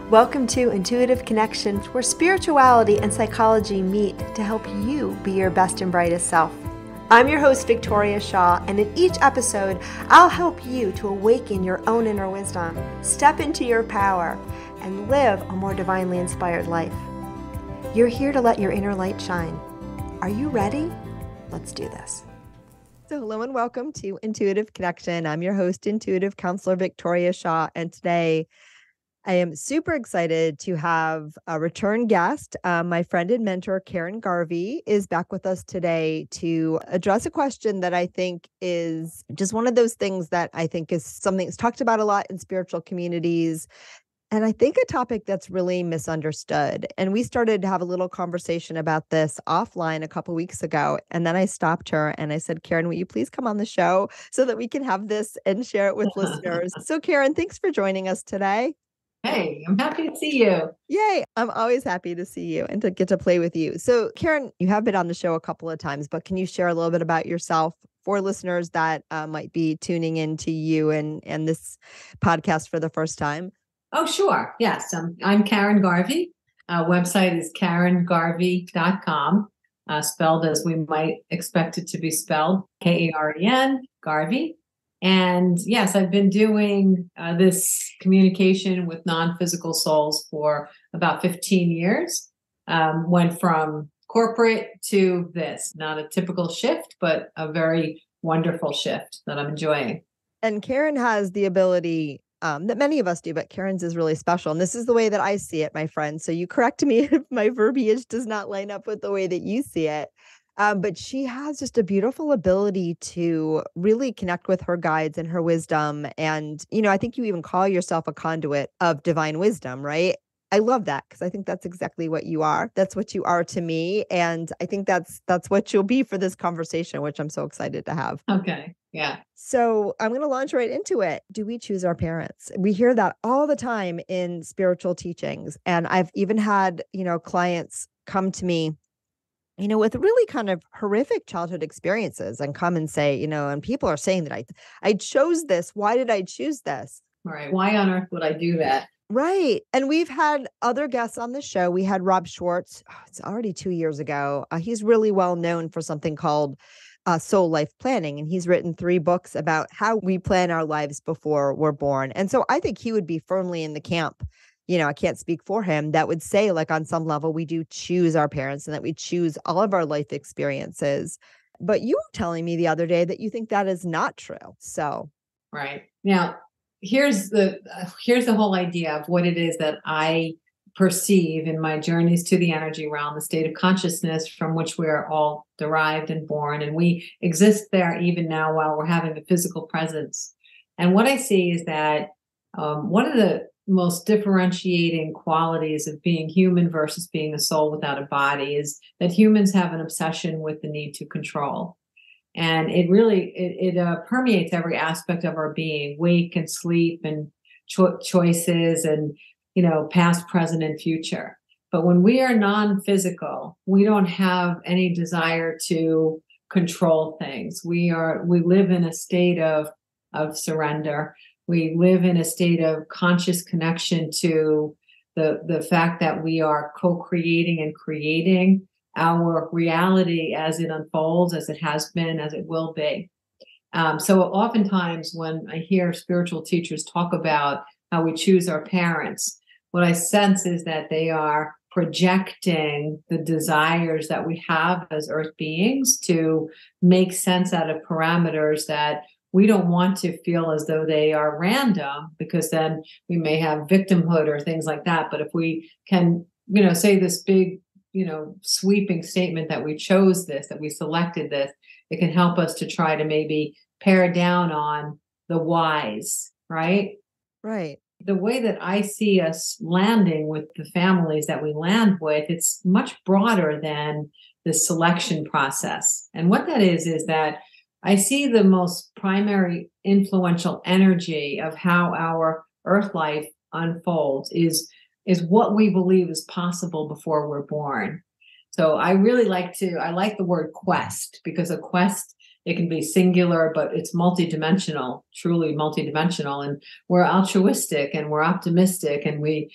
Welcome to Intuitive Connections, where spirituality and psychology meet to help you be your best and brightest self. I'm your host, Victoria Shaw, and in each episode, I'll help you to awaken your own inner wisdom, step into your power, and live a more divinely inspired life. You're here to let your inner light shine. Are you ready? Let's do this. So hello and welcome to Intuitive Connection. I'm your host, Intuitive Counselor Victoria Shaw, and today I am super excited to have a return guest. My friend and mentor, Karen Garvey, is back with us today to address a question that I think is just one of those things that I think is something that's talked about a lot in spiritual communities. And I think a topic that's really misunderstood. And we started to have a little conversation about this offline a couple weeks ago. And then I stopped her and I said, Karen, will you please come on the show so that we can have this and share it with listeners? So Karen, thanks for joining us today. Hey, I'm happy to see you. Yay. I'm always happy to see you and to get to play with you. So Karen, you have been on the show a couple of times, but can you share a little bit about yourself for listeners that might be tuning into you and this podcast for the first time? Oh, sure. Yes. I'm Karen Garvey. Website is karengarvey.com, spelled as we might expect it to be spelled, Karen, Garvey. And yes, I've been doing this communication with non-physical souls for about 15 years. Went from corporate to this, not a typical shift, but a very wonderful shift that I'm enjoying. And Karen has the ability that many of us do, but Karen's is really special. And this is the way that I see it, my friend. So you correct me if my verbiage does not line up with the way that you see it. But she has just a beautiful ability to really connect with her guides and her wisdom. And, I think you even call yourself a conduit of divine wisdom, right? I love that because I think that's exactly what you are. That's what you are to me. And I think that's what you'll be for this conversation, which I'm so excited to have. Okay. Yeah. So I'm going to launch right into it. Do we choose our parents? We hear that all the time in spiritual teachings. And I've even had, clients come to me, with really kind of horrific childhood experiences and come and say, and people are saying that I chose this. Why did I choose this? Right. Why on earth would I do that? Right. And we've had other guests on the show. We had Rob Schwartz. It's already 2 years ago. He's really well known for something called soul life planning. And he's written 3 books about how we plan our lives before we're born. And so I think he would be firmly in the camp. I can't speak for him, that would say, like, on some level, we do choose our parents and that we choose all of our life experiences. But you were telling me the other day that you think that is not true. So. Right. Now, here's the whole idea of what it is that I perceive in my journeys to the energy realm, the state of consciousness from which we are all derived and born. And we exist there even now while we're having a physical presence. And what I see is that one of the most differentiating qualities of being human versus being a soul without a body is that humans have an obsession with the need to control. And it really, it permeates every aspect of our being, wake and sleep and choices and, past, present, and future. But when we are non-physical, we don't have any desire to control things. We live in a state of surrender. We live in a state of conscious connection to the fact that we are co-creating and creating our reality as it unfolds, as it has been, as it will be. So oftentimes when I hear spiritual teachers talk about how we choose our parents, what I sense is that they are projecting the desires that we have as earth beings to make sense out of parameters that we don't want to feel as though they are random, because then we may have victimhood or things like that. But if we can, say this big, sweeping statement that we chose this, that we selected this, it can help us to try to maybe pare down on the whys, right? Right. The way that I see us landing with the families that we land with, it's much broader than the selection process. And what that is that I see the most primary influential energy of how our earth life unfolds is what we believe is possible before we're born. So I really like the word quest, because a quest It can be singular, but it's multidimensional, truly multidimensional. And we're altruistic and we're optimistic and we,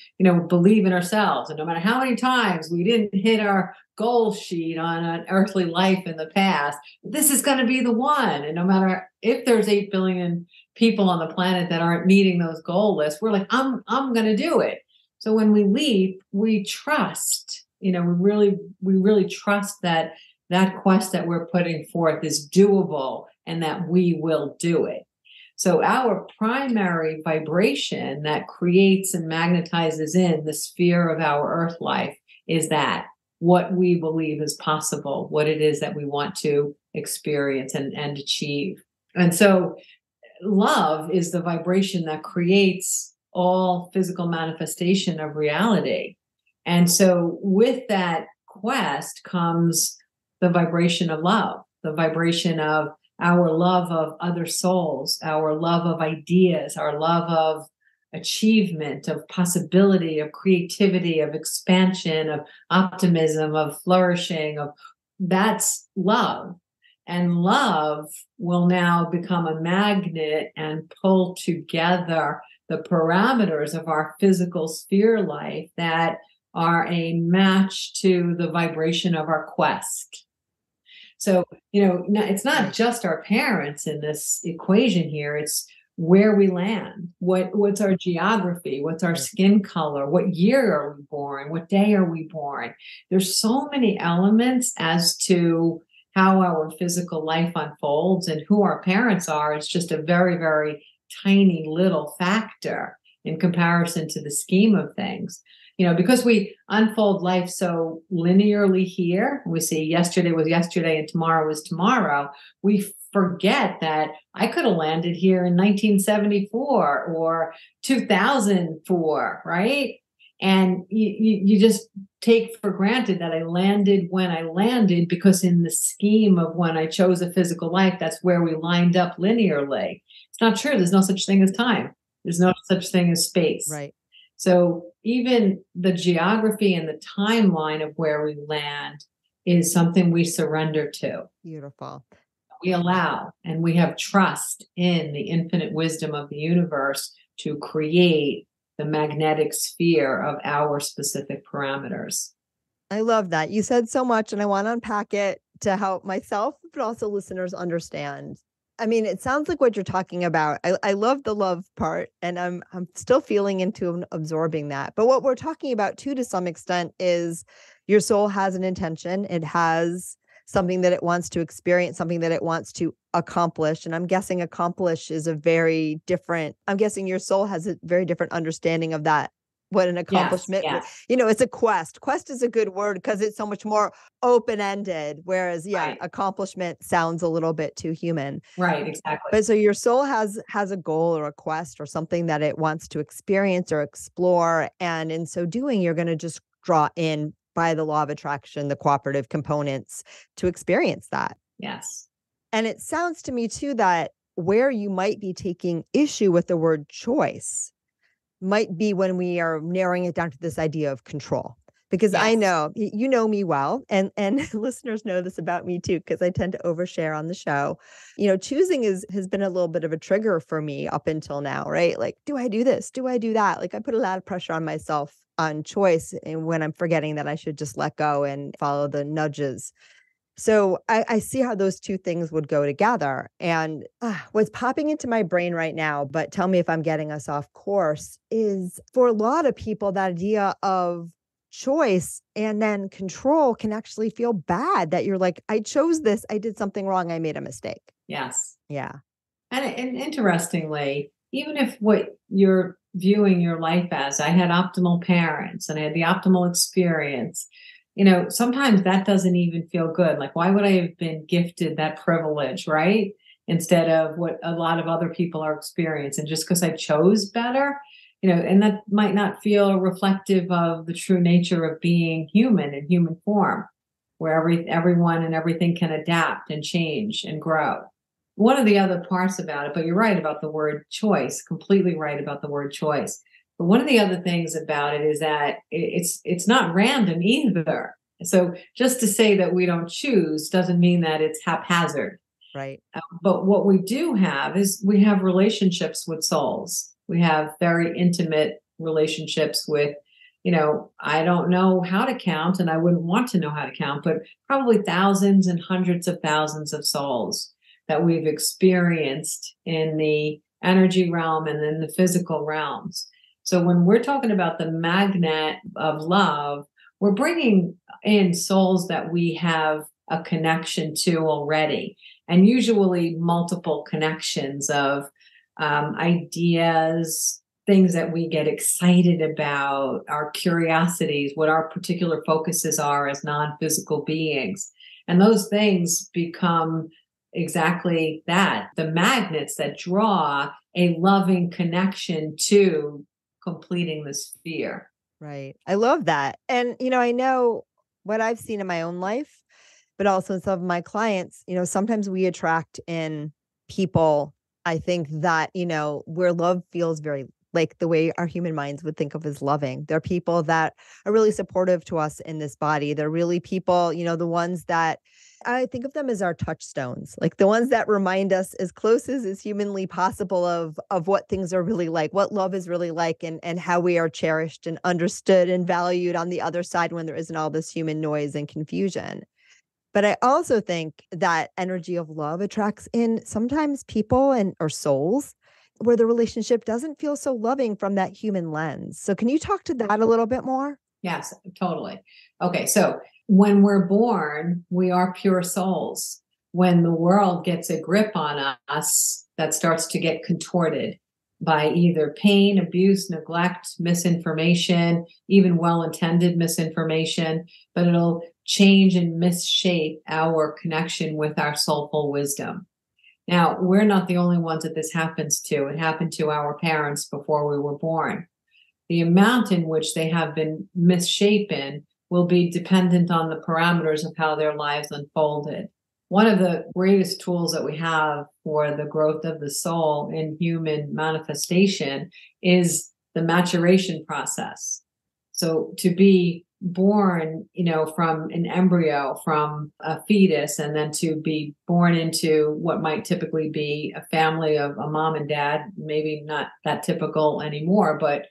believe in ourselves. And no matter how many times we didn't hit our goal sheet on an earthly life in the past, this is going to be the one. And no matter if there's 8 billion people on the planet that aren't meeting those goal lists, we're like, I'm going to do it. So when we leap, we trust, we really trust that quest that we're putting forth is doable and that we will do it. So our primary vibration that creates and magnetizes in the sphere of our earth life is that what we believe is possible, what it is that we want to experience and achieve. And so love is the vibration that creates all physical manifestation of reality. And so with that quest comes the vibration of love, the vibration of our love of other souls, our love of ideas, our love of achievement, of possibility, of creativity, of expansion, of optimism, of flourishing, that's love. And love will now become a magnet and pull together the parameters of our physical sphere life that are a match to the vibration of our quest. So, it's not just our parents in this equation here. It's where we land. What's our geography? What's our skin color? What year are we born? What day are we born? There's so many elements as to how our physical life unfolds, and who our parents are. It's just a very, very tiny little factor in comparison to the scheme of things. Because we unfold life so linearly here, we see yesterday was yesterday and tomorrow was tomorrow, we forget that I could have landed here in 1974 or 2004, right? And you just take for granted that I landed when I landed, because in the scheme of when I chose a physical life, that's where we lined up linearly. It's not true. There's no such thing as time. There's no such thing as space. Right. So even the geography and the timeline of where we land is something we surrender to. Beautiful. We allow, and we have trust in the infinite wisdom of the universe to create the magnetic sphere of our specific parameters. I love that. You said so much, and I want to unpack it to help myself, but also listeners understand. I mean, it sounds like what you're talking about. I love the love part, and I'm still feeling into absorbing that. But what we're talking about too, to some extent, is your soul has an intention. It has something that it wants to experience, something that it wants to accomplish. And I'm guessing accomplish is I'm guessing your soul has a very different understanding of that. What an accomplishment. Yes. It's a quest. Quest is a good word because it's so much more open-ended. Whereas, right. Accomplishment sounds a little bit too human. Right, exactly. But so your soul has a goal or a quest or something that it wants to experience or explore. And in so doing, you're going to just draw in, by the law of attraction, the cooperative components to experience that. Yes. And it sounds to me too that where you might be taking issue with the word choice might be when we are narrowing it down to this idea of control. Because yes. I know, you know me well, and listeners know this about me too, because I tend to overshare on the show. Choosing has been a little bit of a trigger for me up until now, right? Like, do I do this? Do I do that? Like, I put a lot of pressure on myself on choice, and when I'm forgetting that I should just let go and follow the nudges. So I see how those two things would go together. And what's popping into my brain right now, but tell me if I'm getting us off course, is for a lot of people, that idea of choice and then control can actually feel bad, that you're like, I chose this, I did something wrong, I made a mistake. Yes. Yeah. And interestingly, even if what you're viewing your life as, I had optimal parents and I had the optimal experience, sometimes that doesn't even feel good. Like, why would I have been gifted that privilege, right? Instead of what a lot of other people are experiencing, just because I chose better, and that might not feel reflective of the true nature of being human in human form, where everyone and everything can adapt and change and grow. One of the other parts about it, but you're right about the word choice, completely right about the word choice. But one of the other things about it is that it's not random either. So just to say that we don't choose doesn't mean that it's haphazard. Right. But what we do have is we have relationships with souls. We have very intimate relationships with, I don't know how to count, and I wouldn't want to know how to count, but probably thousands and hundreds of thousands of souls that we've experienced in the energy realm and in the physical realms. So when we're talking about the magnet of love, we're bringing in souls that we have a connection to already, and usually multiple connections of ideas, things that we get excited about, our curiosities, what our particular focuses are as non-physical beings. And those things become exactly that, the magnets that draw a loving connection to completing the sphere. Right. I love that. And, I know what I've seen in my own life, but also in some of my clients, sometimes we attract in people, I think that, where love feels very like the way our human minds would think of as loving. There are people that are really supportive to us in this body. They're really people, the ones that I think of them as our touchstones, like the ones that remind us as close as is humanly possible of what things are really like, what love is really like, and how we are cherished and understood and valued on the other side when there isn't all this human noise and confusion. But I also think that energy of love attracts in sometimes people or souls where the relationship doesn't feel so loving from that human lens. So can you talk to that a little bit more? Yes, totally. Okay, so when we're born, we are pure souls. When the world gets a grip on us, that starts to get contorted by either pain, abuse, neglect, misinformation, even well-intended misinformation, but it'll change and misshape our connection with our soulful wisdom. Now, we're not the only ones that this happens to. It happened to our parents before we were born. The amount in which they have been misshapen will be dependent on the parameters of how their lives unfolded. One of the greatest tools that we have for the growth of the soul in human manifestation is the maturation process. So to be born, from an embryo, from a fetus, and then to be born into what might typically be a family of a mom and dad, maybe not that typical anymore, but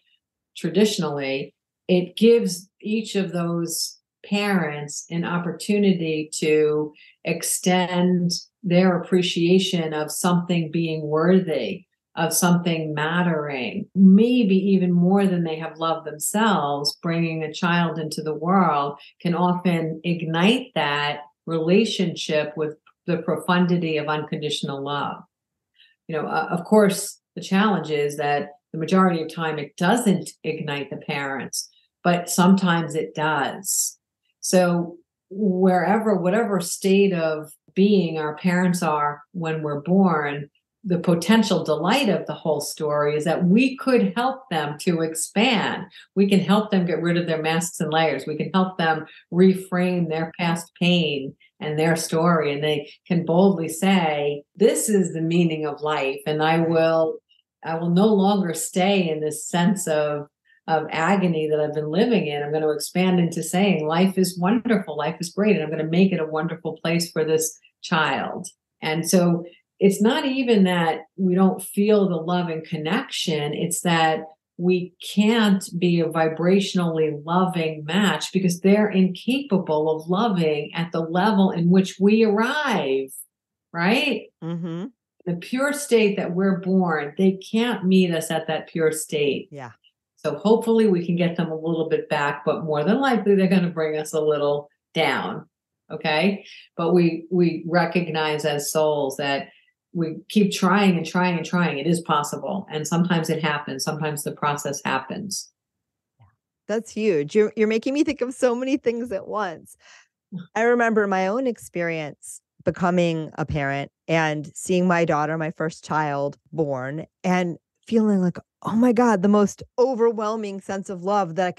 traditionally, it gives each of those parents an opportunity to extend their appreciation of something being worthy, of something mattering, maybe even more than they have loved themselves. Bringing a child into the world can often ignite that relationship with the profundity of unconditional love. Of course, the challenge is that the majority of time it doesn't ignite the parents, but sometimes it does. So whatever state of being our parents are when we're born, the potential delight of the whole story is that we could help them to expand. We can help them get rid of their masks and layers. We can help them reframe their past pain and their story. And they can boldly say, this is the meaning of life. And I will no longer stay in this sense of agony that I've been living in. I'm going to expand into saying life is wonderful. Life is great. And I'm going to make it a wonderful place for this child. And so it's not even that we don't feel the love and connection. It's that we can't be a vibrationally loving match because they're incapable of loving at the level in which we arrive, right? Mm-hmm. The pure state that we're born, they can't meet us at that pure state. Yeah. So hopefully we can get them a little bit back, but more than likely they're going to bring us a little down. Okay. But we recognize as souls that we keep trying and trying and trying. It is possible. And sometimes it happens. Sometimes the process happens. That's huge. You're making me think of so many things at once. I remember my own experience becoming a parent and seeing my daughter, my first child, born, and feeling like, oh my God, the most overwhelming sense of love that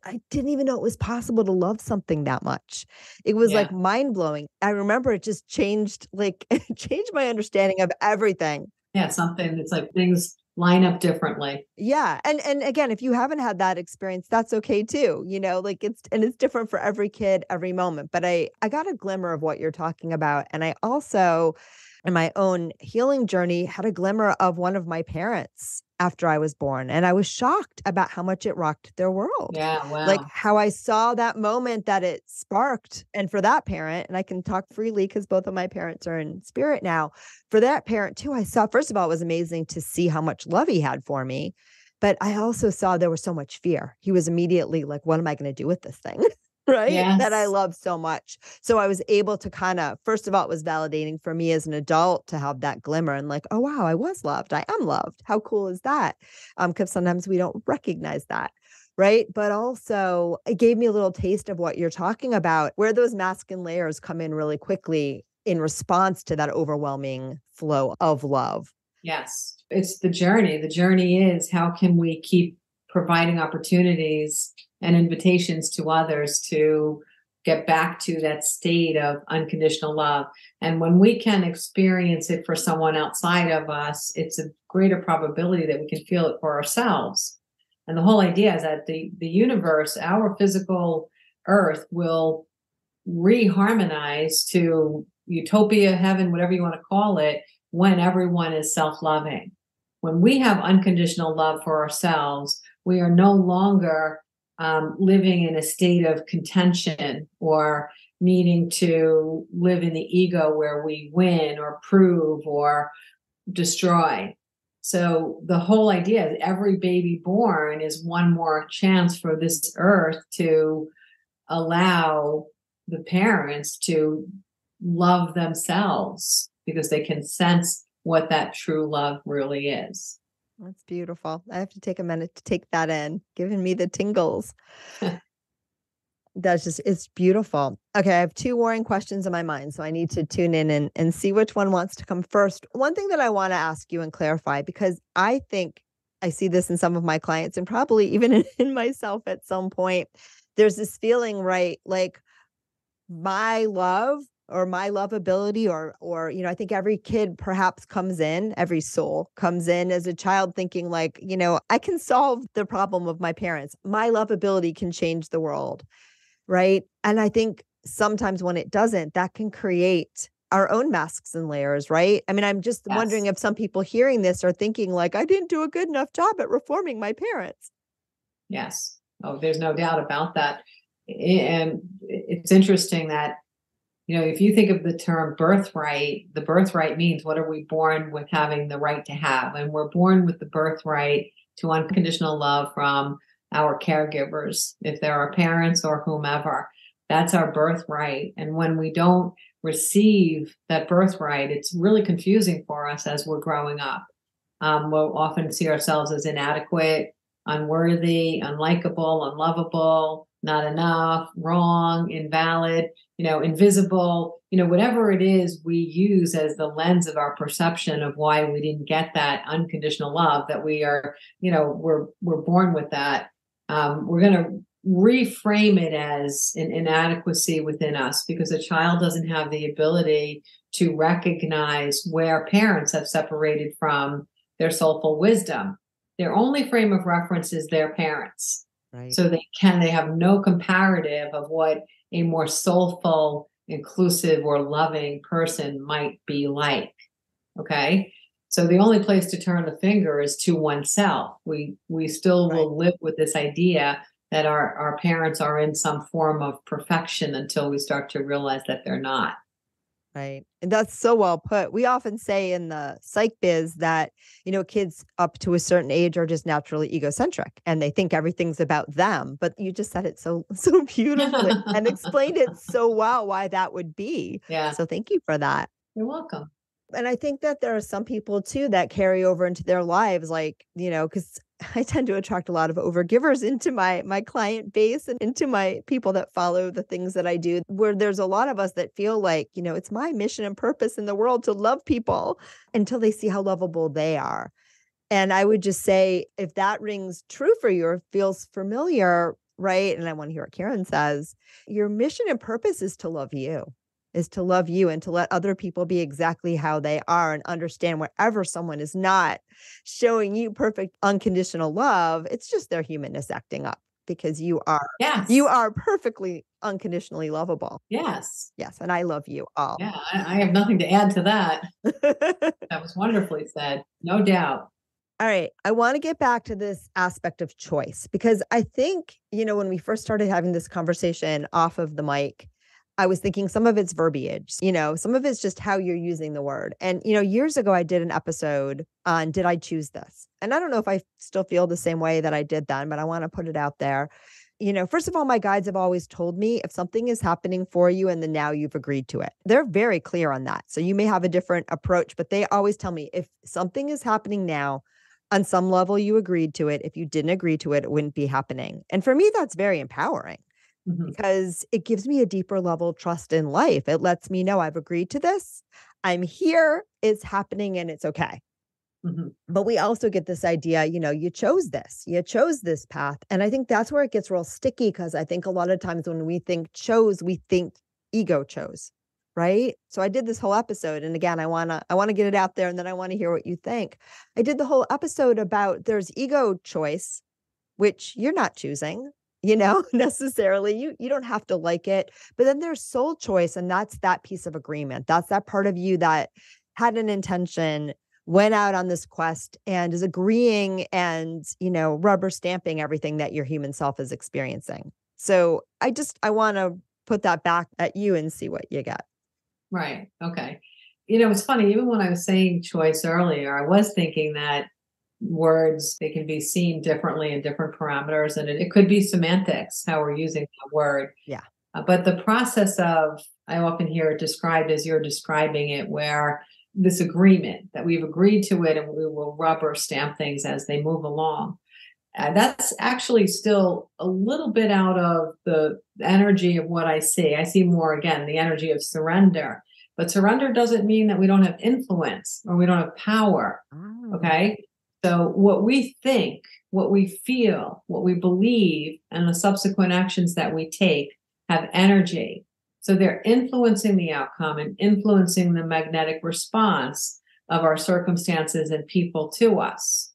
I didn't even know it was possible to love something that much. It was like mind blowing. I remember it changed my understanding of everything. Yeah, something that's like things line up differently. Yeah. And again, if you haven't had that experience, that's okay too. Like it's different for every kid, every moment. But I got a glimmer of what you're talking about. And I also, in my own healing journey, had a glimmer of one of my parents after I was born. And I was shocked about how much it rocked their world. Yeah, Like wow. how I saw that moment that it sparked. And for that parent, and I can talk freely because both of my parents are in spirit now. For that parent too, I saw, first of all, it was amazing to see how much love he had for me. But I also saw there was so much fear. He was immediately like, what am I going to do with this thing? Right. That I Yes. love so much. So I was able to kind of, first of all, it was validating for me as an adult to have that glimmer and like, oh, wow, I was loved. I am loved. How cool is that? Because sometimes we don't recognize that. Right. But also it gave me a little taste of what you're talking about, where those masculine layers come in really quickly in response to that overwhelming flow of love. Yes. It's the journey. The journey is, how can we keep providing opportunities and invitations to others to get back to that state of unconditional love. And when we can experience it for someone outside of us, it's a greater probability that we can feel it for ourselves. And the whole idea is that the universe, our physical earth, will reharmonize to utopia, heaven, whatever you want to call it, when everyone is self-loving. When we have unconditional love for ourselves, we are no longer living in a state of contention or needing to live in the ego where we win or prove or destroy. So the whole idea is every baby born is one more chance for this earth to allow the parents to love themselves, because they can sense what that true love really is. That's beautiful. I have to take a minute to take that in, giving me the tingles. That's just, it's beautiful. Okay, I have two warring questions in my mind, so I need to tune in and see which one wants to come first. One thing that I want to ask you and clarify, because I think I see this in some of my clients and probably even in myself at some point, there's this feeling, right? Like my love or my lovability or I think every kid perhaps comes in, every soul comes in as a child thinking like, I can solve the problem of my parents. My lovability can change the world. Right. And I think sometimes when it doesn't, that can create our own masks and layers. Right. I mean, I'm just wondering if some people hearing this are thinking like, I didn't do a good enough job at reforming my parents. Yes. Oh, there's no doubt about that. And it's interesting that, if you think of the term birthright, the birthright means, what are we born with having the right to have? And we're born with the birthright to unconditional love from our caregivers, if they're our parents or whomever. That's our birthright. And when we don't receive that birthright, it's really confusing for us as we're growing up. We'll often see ourselves as inadequate, unworthy, unlikable, unlovable, not enough, wrong, invalid, invisible, whatever it is we use as the lens of our perception of why we didn't get that unconditional love, that we are, we're born with that. We're going to reframe it as an inadequacy within us, because a child doesn't have the ability to recognize where parents have separated from their soulful wisdom. Their only frame of reference is their parents. Right. So they have no comparative of what a more soulful, inclusive, or loving person might be like. Okay. So the only place to turn the finger is to oneself. We still will live with this idea that our parents are in some form of perfection until we start to realize that they're not. Right. And that's so well put. We often say in the psych biz that, kids up to a certain age are just naturally egocentric and they think everything's about them. But you just said it so beautifully and explained it so well why that would be. Yeah. So thank you for that. You're welcome. And I think that there are some people too that carry over into their lives, like, because I tend to attract a lot of overgivers into my client base and into my people that follow the things that I do, where there's a lot of us that feel like, it's my mission and purpose in the world to love people until they see how lovable they are. And I would just say, if that rings true for you or feels familiar, right? And I want to hear what Karen says, your mission and purpose is to love you. is to love you and to let other people be exactly how they are and understand wherever someone is not showing you perfect unconditional love, it's just their humanness acting up because you Yes. are perfectly unconditionally lovable. Yes. Yes. And I love you all. Yeah. I have nothing to add to that. That was wonderfully said. No doubt. All right. I want to get back to this aspect of choice because I think, when we first started having this conversation off of the mic, I was thinking some of it's verbiage, some of it's just how you're using the word. And, years ago, I did an episode on Did I Choose This? And I don't know if I still feel the same way that I did then, but I want to put it out there. First of all, my guides have always told me if something is happening for you and then now you've agreed to it, they're very clear on that. So you may have a different approach, but they always tell me if something is happening now, on some level, you agreed to it. If you didn't agree to it, it wouldn't be happening. And for me, that's very empowering because it gives me a deeper level of trust in life. It lets me know I've agreed to this. I'm here. It's happening and it's okay. But we also get this idea, you chose this path. And I think that's where it gets real sticky because I think a lot of times when we think chose, we think ego chose. Right. So I did this whole episode. And again, I want to get it out there and then I want to hear what you think. I did the whole episode about there's ego choice, which you're not choosing, necessarily. You don't have to like it. But then there's soul choice. And that's that piece of agreement. That's that part of you that had an intention, went out on this quest and is agreeing and, rubber stamping everything that your human self is experiencing. So I want to put that back at you and see what you get. Right. Okay. It's funny, even when I was saying choice earlier, I was thinking that words, they can be seen differently in different parameters, and it could be semantics, how we're using the word. Yeah. But the process of, I often hear it described as you're describing it, where this agreement that we've agreed to it and we will rubber stamp things as they move along. That's actually still a little bit out of the energy of what I see. I see more, again, the energy of surrender. But surrender doesn't mean that we don't have influence or we don't have power. Okay. So what we think, what we feel, what we believe, and the subsequent actions that we take have energy. So they're influencing the outcome and influencing the magnetic response of our circumstances and people to us.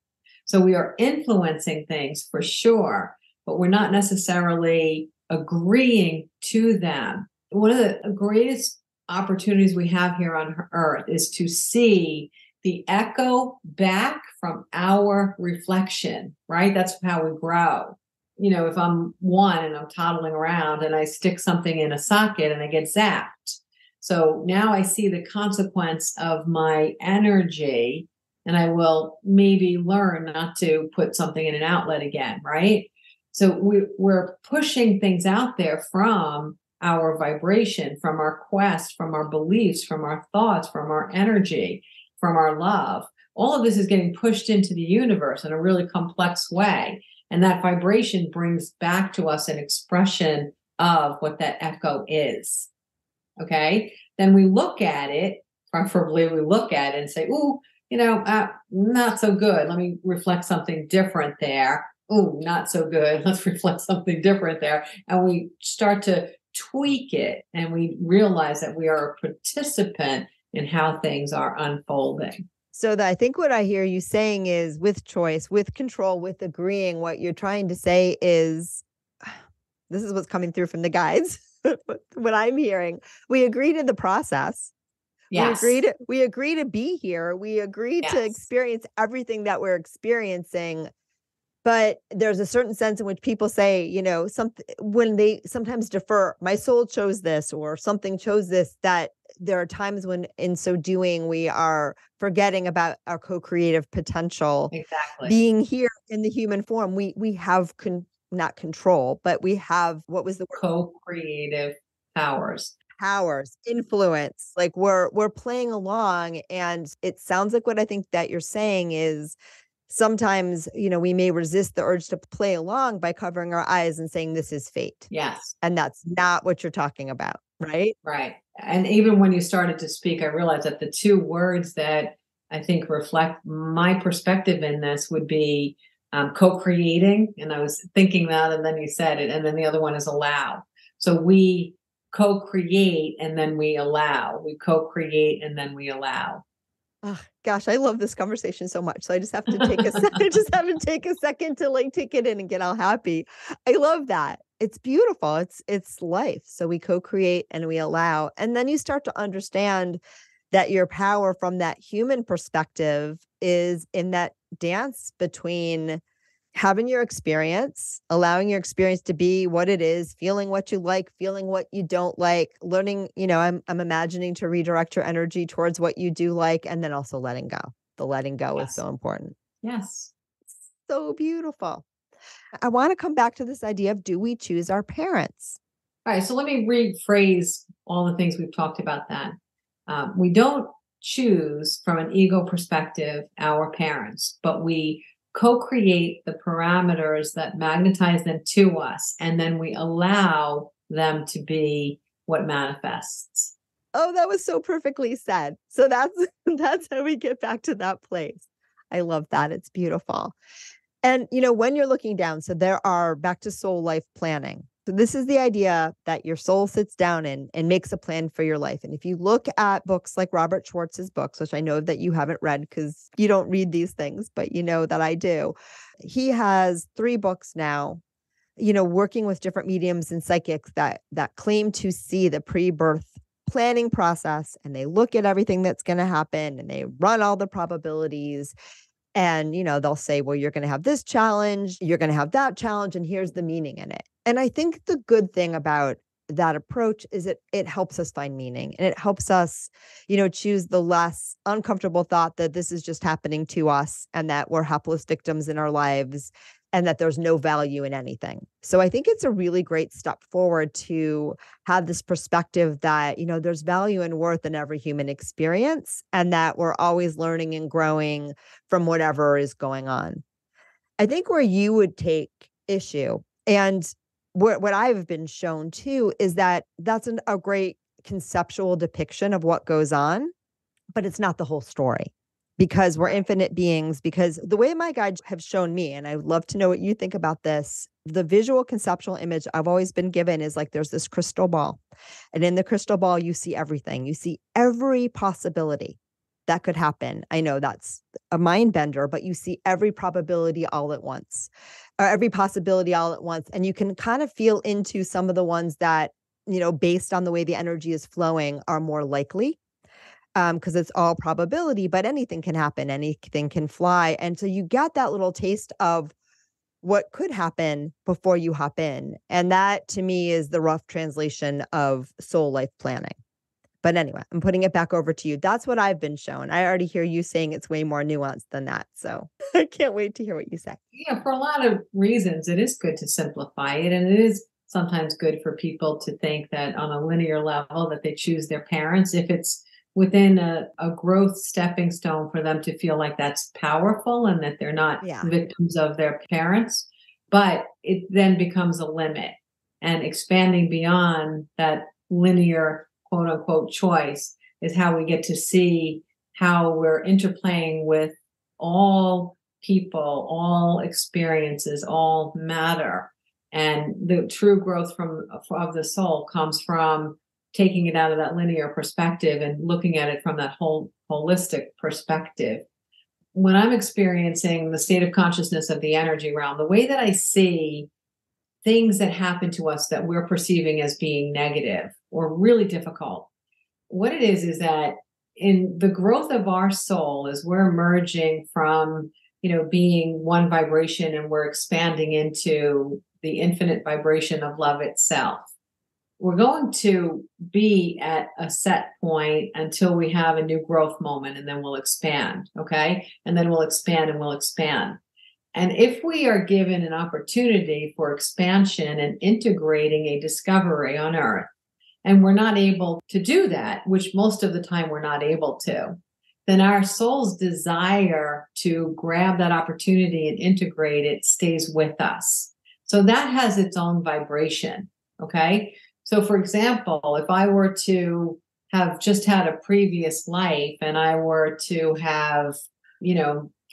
So we are influencing things for sure, but we're not necessarily agreeing to them. One of the greatest opportunities we have here on Earth is to see the echo back from our reflection, right? That's how we grow. If I'm one and I'm toddling around and I stick something in a socket and I get zapped. So now I see the consequence of my energy. And I will maybe learn not to put something in an outlet again, right? So we're pushing things out there from our vibration, from our quest, from our beliefs, from our thoughts, from our energy, from our love. All of this is getting pushed into the universe in a really complex way. And that vibration brings back to us an expression of what that echo is. Okay? Then we look at it, preferably we look at it and say, ooh, not so good. Let me reflect something different there. Oh, not so good. Let's reflect something different there. And we start to tweak it and we realize that we are a participant in how things are unfolding. So I think what I hear you saying is with choice, with control, with agreeing, what you're trying to say is, this is what's coming through from the guides, what I'm hearing. We agree to the process. Yes. We agree to be here. We agree to experience everything that we're experiencing. But there's a certain sense in which people say, when they sometimes defer, my soul chose this or something chose this, that there are times when in so doing, we are forgetting about our co-creative potential. Exactly. Being here in the human form, we have not control, but we have, what was the word? Co-creative powers, influence. Like we're playing along, and it sounds like what I think that you're saying is sometimes, we may resist the urge to play along by covering our eyes and saying this is fate. Yes. And that's not what you're talking about, right? Right. And even when you started to speak, I realized that the two words that I think reflect my perspective in this would be co-creating. And I was thinking that, and then you said it. And then the other one is allow. So we co-create and then we allow. We co-create and then we allow. Oh, gosh, I love this conversation so much. So I just have to take a I just have to take a second to like take it in and get all happy. I love that. It's beautiful. It's life. So we co-create and we allow. And then you start to understand that your power from that human perspective is in that dance between having your experience, allowing your experience to be what it is, feeling what you like, feeling what you don't like, learning, I'm imagining to redirect your energy towards what you do like, and then also letting go. The letting go is so important. Yes. So beautiful. I want to come back to this idea of, do we choose our parents? All right. So let me rephrase all the things we've talked about then. We don't choose from an ego perspective our parents, but we co-create the parameters that magnetize them to us, and then we allow them to be what manifests. Oh, that was so perfectly said. So that's how we get back to that place. I love that. It's beautiful. And when you're looking down, so there are back to soul life planning. So this is the idea that your soul sits down and makes a plan for your life. And if you look at books like Robert Schwartz's books, which I know that you haven't read because you don't read these things, but you know that I do. He has 3 books now, working with different mediums and psychics that claim to see the pre-birth planning process. And they look at everything that's going to happen and they run all the probabilities. And, they'll say, well, you're going to have this challenge, you're going to have that challenge, and here's the meaning in it. And I think the good thing about that approach is it helps us find meaning, and it helps us, choose the less uncomfortable thought that this is just happening to us and that we're helpless victims in our lives and that there's no value in anything. So I think it's a really great step forward to have this perspective that, there's value and worth in every human experience and that we're always learning and growing from whatever is going on. I think where you would take issue, and what I've been shown too, is that that's a great conceptual depiction of what goes on, but it's not the whole story. Because we're infinite beings, because the way my guides have shown me, and I would love to know what you think about this, the visual conceptual image I've always been given is like there's this crystal ball. And in the crystal ball, you see everything. You see every possibility that could happen. I know that's a mind bender, but you see every probability all at once, or every possibility all at once. And you can kind of feel into some of the ones that, based on the way the energy is flowing, are more likely. Because it's all probability, but anything can happen, anything can fly. And so you get that little taste of what could happen before you hop in. And that to me is the rough translation of soul life planning. But anyway, I'm putting it back over to you. That's what I've been shown. I already hear you saying it's way more nuanced than that. So I can't wait to hear what you say. Yeah, for a lot of reasons, it is good to simplify it. And it is sometimes good for people to think that on a linear level that they choose their parents. If it's within a growth stepping stone for them to feel like that's powerful and that they're not victims of their parents. But it then becomes a limit, and expanding beyond that linear quote unquote choice is how we get to see how we're interplaying with all people, all experiences, all matter. And the true growth of the soul comes from taking it out of that linear perspective and looking at it from that whole holistic perspective. When I'm experiencing the state of consciousness of the energy realm, the way that I see things that happen to us that we're perceiving as being negative or really difficult, what it is that in the growth of our soul, as we're emerging from, being one vibration and we're expanding into the infinite vibration of love itself, we're going to be at a set point until we have a new growth moment, and then we'll expand. Okay. And then we'll expand and we'll expand. And if we are given an opportunity for expansion and integrating a discovery on Earth, and we're not able to do that, which most of the time we're not able to, then our soul's desire to grab that opportunity and integrate it stays with us. So that has its own vibration. Okay. So, for example, if I were to have just had a previous life and I were to have,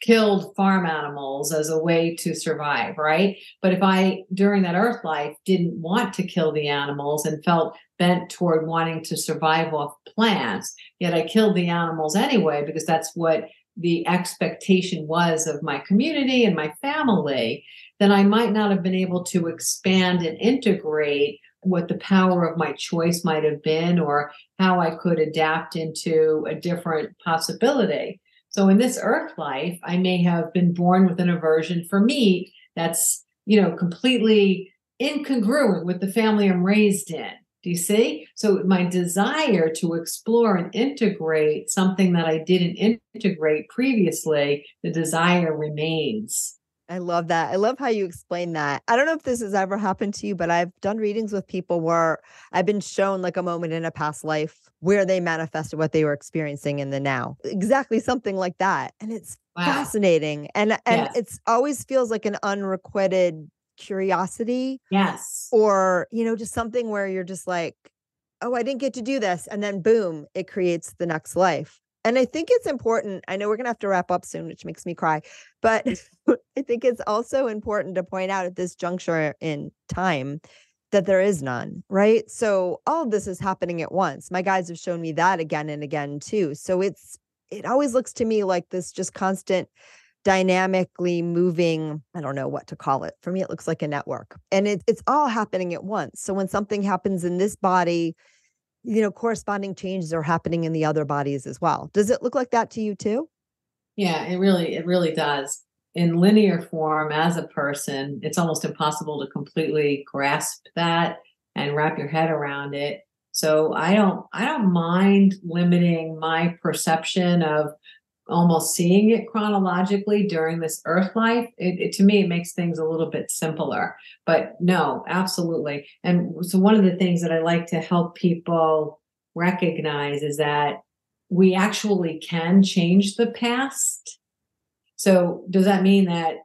killed farm animals as a way to survive, right? But if I, during that earth life, didn't want to kill the animals and felt bent toward wanting to survive off plants, yet I killed the animals anyway, because that's what the expectation was of my community and my family, then I might not have been able to expand and integrate what the power of my choice might have been, or how I could adapt into a different possibility. So in this earth life, I may have been born with an aversion for meat that's, completely incongruent with the family I'm raised in. Do you see? So my desire to explore and integrate something that I didn't integrate previously, the desire remains. I love that. I love how you explain that. I don't know if this has ever happened to you, but I've done readings with people where I've been shown like a moment in a past life where they manifested what they were experiencing in the now. Exactly something like that. And it's fascinating. And Yes. it's always feels like an unrequited curiosity. Yes. Or, just something where you're just like, oh, I didn't get to do this. And then boom, it creates the next life. And I think it's important. I know we're going to have to wrap up soon, which makes me cry. But I think it's also important to point out at this juncture in time that there is none, right? So all of this is happening at once. My guides have shown me that again and again too. So it always looks to me like this just constant dynamically moving, I don't know what to call it. For me, it looks like a network, and it's all happening at once. So when something happens in this body, corresponding changes are happening in the other bodies as well. Does it look like that to you too? Yeah, it really does. In linear form, as a person, it's almost impossible to completely grasp that and wrap your head around it. So I don't mind limiting my perception of almost seeing it chronologically during this earth life. To me, it makes things a little bit simpler. But no, absolutely. And so one of the things that I like to help people recognize is that we actually can change the past. So does that mean that,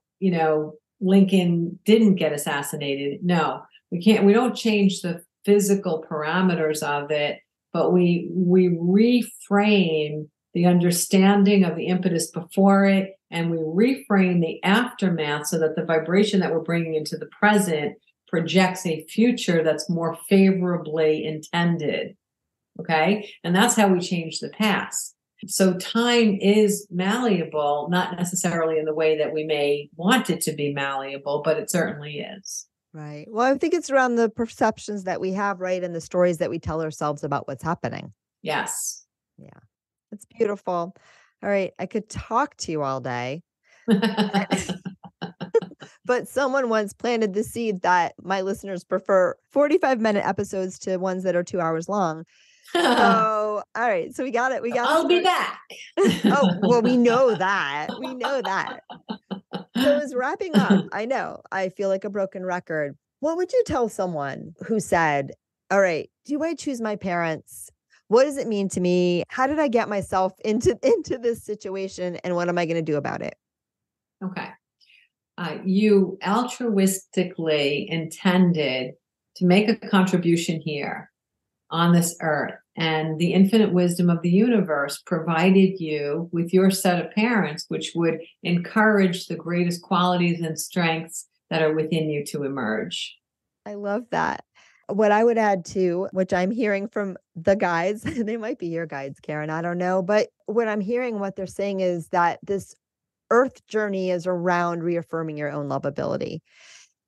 Lincoln didn't get assassinated? No, we can't. We don't change the physical parameters of it, but we reframe the understanding of the impetus before it, and we reframe the aftermath so that the vibration that we're bringing into the present projects a future that's more favorably intended. Okay. And that's how we change the past. So time is malleable, not necessarily in the way that we may want it to be malleable, but it certainly is. Right. Well, I think it's around the perceptions that we have, right? And the stories that we tell ourselves about what's happening. Yes. Yeah. It's beautiful. All right. I could talk to you all day. But someone once planted the seed that my listeners prefer 45-minute episodes to ones that are 2 hours long. So, all right. So we got it. I'll be back. Oh, well, we know that. We know that. So as wrapping up, I know I feel like a broken record. What would you tell someone who said, all right, do I choose my parents? What does it mean to me? How did I get myself into this situation? And what am I going to do about it? Okay. You altruistically intended to make a contribution here on this earth, and the infinite wisdom of the universe provided you with your set of parents, which would encourage the greatest qualities and strengths that are within you to emerge. I love that. What I would add too, which I'm hearing from the guides, they might be your guides, Karen, I don't know. But what I'm hearing, what they're saying is that this earth journey is around reaffirming your own lovability.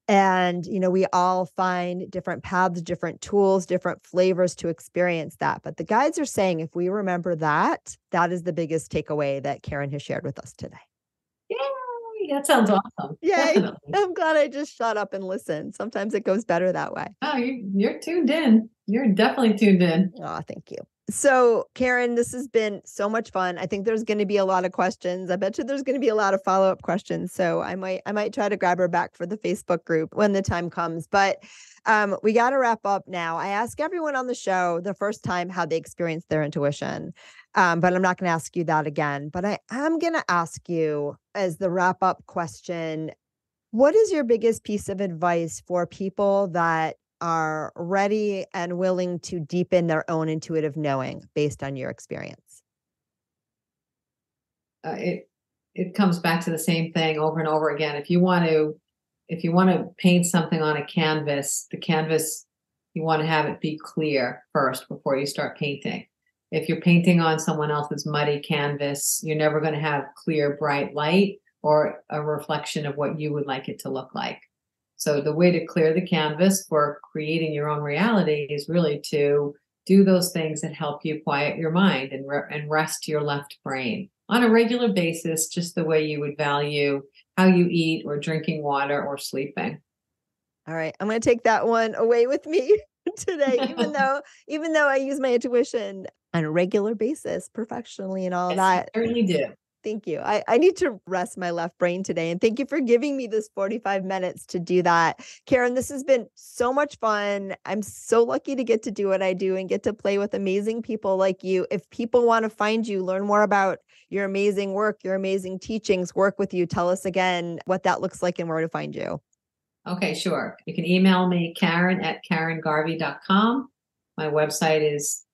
And, we all find different paths, different tools, different flavors to experience that. But the guides are saying if we remember that, that is the biggest takeaway that Karen has shared with us today. Yay, that sounds awesome. Yay. I'm glad I just shut up and listened. Sometimes it goes better that way. Oh, you're tuned in. You're definitely tuned in. Oh, thank you. So, Karen, this has been so much fun. I think there's going to be a lot of questions. I bet you there's going to be a lot of follow-up questions. So I might try to grab her back for the Facebook group when the time comes. But we got to wrap up now. I ask everyone on the show the first time how they experienced their intuition. But I'm not going to ask you that again. But I am going to ask you as the wrap-up question, what is your biggest piece of advice for people that are ready and willing to deepen their own intuitive knowing based on your experience? it comes back to the same thing over and over again. If you want to paint something on a canvas, the canvas, you want to have it be clear first before you start painting. If you're painting on someone else's muddy canvas, you're never going to have clear, bright light or a reflection of what you would like it to look like. So the way to clear the canvas for creating your own reality is really to do those things that help you quiet your mind and rest your left brain on a regular basis, just the way you would value how you eat or drinking water or sleeping. All right. I'm going to take that one away with me today, even though I use my intuition on a regular basis professionally and all that. I certainly do. Thank you. I need to rest my left brain today. And thank you for giving me this 45 minutes to do that. Karen, this has been so much fun. I'm so lucky to get to do what I do and get to play with amazing people like you. If people want to find you, learn more about your amazing work, your amazing teachings, work with you, tell us again what that looks like and where to find you. Okay, sure. You can email me, Karen@KarenGarvey.com. My website is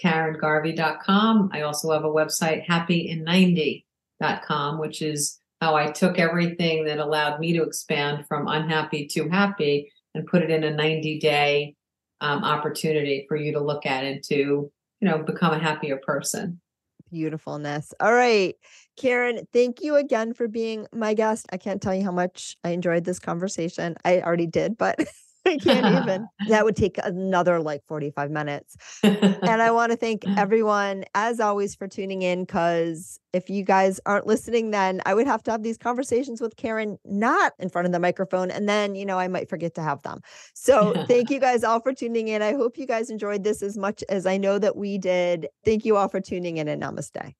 KarenGarvey.com. I also have a website, HappyIn90.com, which is how I took everything that allowed me to expand from unhappy to happy and put it in a 90-day opportunity for you to look at and to, become a happier person. Beautifulness. All right, Karen, thank you again for being my guest. I can't tell you how much I enjoyed this conversation. I already did, but I can't even. That would take another 45 minutes. And I want to thank everyone, as always, for tuning in, because if you guys aren't listening, then I would have to have these conversations with Karen, not in front of the microphone. And then, I might forget to have them. So thank you guys all for tuning in. I hope you guys enjoyed this as much as I know that we did. Thank you all for tuning in, and namaste.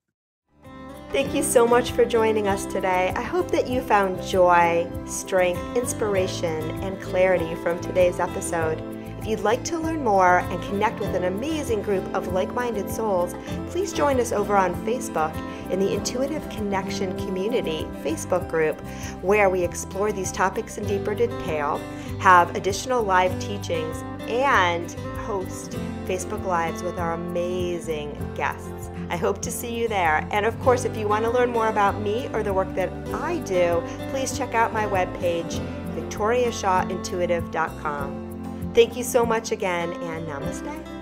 Thank you so much for joining us today. I hope that you found joy, strength, inspiration, and clarity from today's episode. If you'd like to learn more and connect with an amazing group of like-minded souls, please join us over on Facebook in the Intuitive Connection Community Facebook group, where we explore these topics in deeper detail, have additional live teachings, and host Facebook Lives with our amazing guests. I hope to see you there. And of course, if you want to learn more about me or the work that I do, please check out my webpage, VictoriaShawIntuitive.com. Thank you so much again, and namaste.